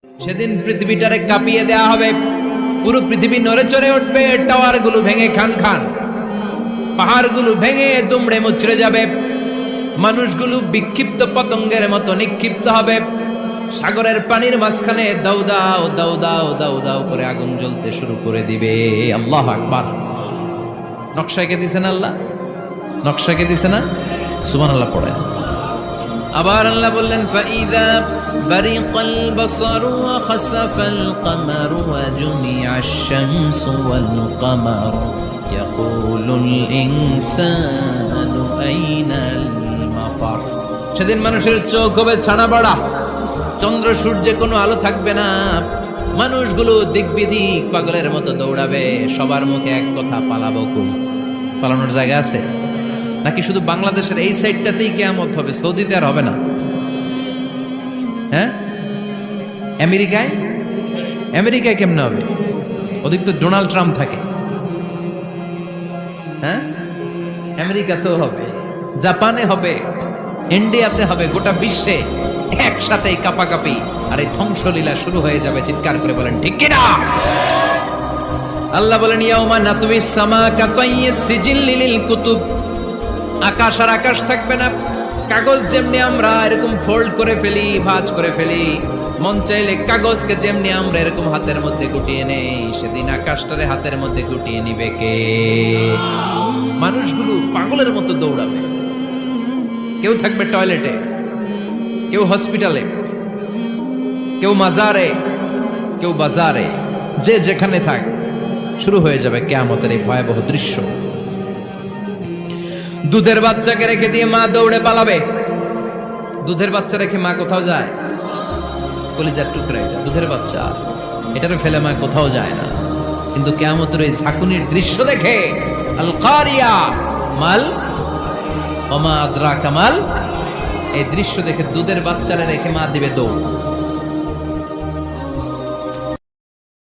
সেদিন পৃথিবীটারে কাঁপিয়ে দেয়া হবে, পুরো পৃথিবী নড়ে চড়ে উঠবে, টাওয়ার গুলো ভেঙে খান খান, পাহাড়গুলো ভেঙে দুমড়ে মুচড়ে যাবে, মানুষগুলো বিক্ষিপ্ত পতঙ্গের মতো নিক্ষিপ্ত হবে, সাগরের পানির মাঝখানে দাউ দাউ দাউ দাউ দাউ দাউ করে আগুন জ্বলতে শুরু করে দিবে। আল্লাহু আকবার। নকশা এঁকে দিছেন আল্লাহ, নকশা এঁকে দিছে না? সুবহানাল্লাহ পড়েন। আবার আল্লাহ বললেন ফাইদা বারিকাল বাসারু ওয়া খাসাফাল কমারু ওয়া জুমিআশ শামসু ওয়াল কমারু ইয়াকুলুল ইনসানু আইনাল মাফার। সেদিন মানুষের চোখ হবে ছানা বড়া, চন্দ্র সূর্যে কোনো আলো থাকবে না, মানুষগুলো দিক বিদিক পাগলের মতো দৌড়াবে, সবার মুখে এক কথা, পালাবো কই? পালানোর জায়গা আছে নাকি শুধু বাংলাদেশের এই সাইডটাতেই কিয়ামত হবে, সৌদিতে আর হবে না? হ্যাঁ, আমেরিকায় কেমনে হবে? ওদিক তো ডোনাল্ড ট্রাম্প থাকে। হ্যাঁ, আমেরিকাতেও হবে, জাপানে হবে, ইন্ডিয়াতে হবে, গোটা বিশ্বে একসাথে কাপাকাপি আর এই ধ্বংসলীলা শুরু হয়ে যাবে। চিৎকার করে বলেন ঠিক কিনা? আল্লাহ বলেন ইয়াউমা নাতউইস সামা কাতাইয়িস সিজিল লিল কুতুব। আকাশ আর আকাশ থাকবে না, কাগজ যেমনি আমরা এরকম ফোল্ড করে ফেলি, ভাঁজ করে ফেলি, মন চাইলে কাগজকে যেমনি আমরা এরকম হাতের মধ্যে গুটিয়ে নেই, সেদিন আকাশটারে হাতের মধ্যে গুটিয়ে নিবে কে? মানুষগুলো পাগলের মতো দৌড়াবে, কেউ থাকবে টয়লেটে, কেউ হসপিটালে, কেউ মাজারে, কেউ বাজারে, যে যেখানে থাক, শুরু হয়ে যাবে কিয়ামতের এই ভয়াবহ দৃশ্য। দুধের বাচ্চাকে রেখে দিয়ে মা দৌড়ে পালাবে। দুধের বাচ্চা রেখে মা কোথাও যায়? কলিজার টুকরা এটা, দুধের বাচ্চা, এটারে ফেলে মা কোথাও যায় না। কিন্তু কিয়ামতের এই ঝাঁকুনির দৃশ্য দেখে, আল কারিয়া মাল ওমা আদরাকা মাল, এই দৃশ্য দেখে দুধের বাচ্চারে রেখে মা দিবে দৌড়।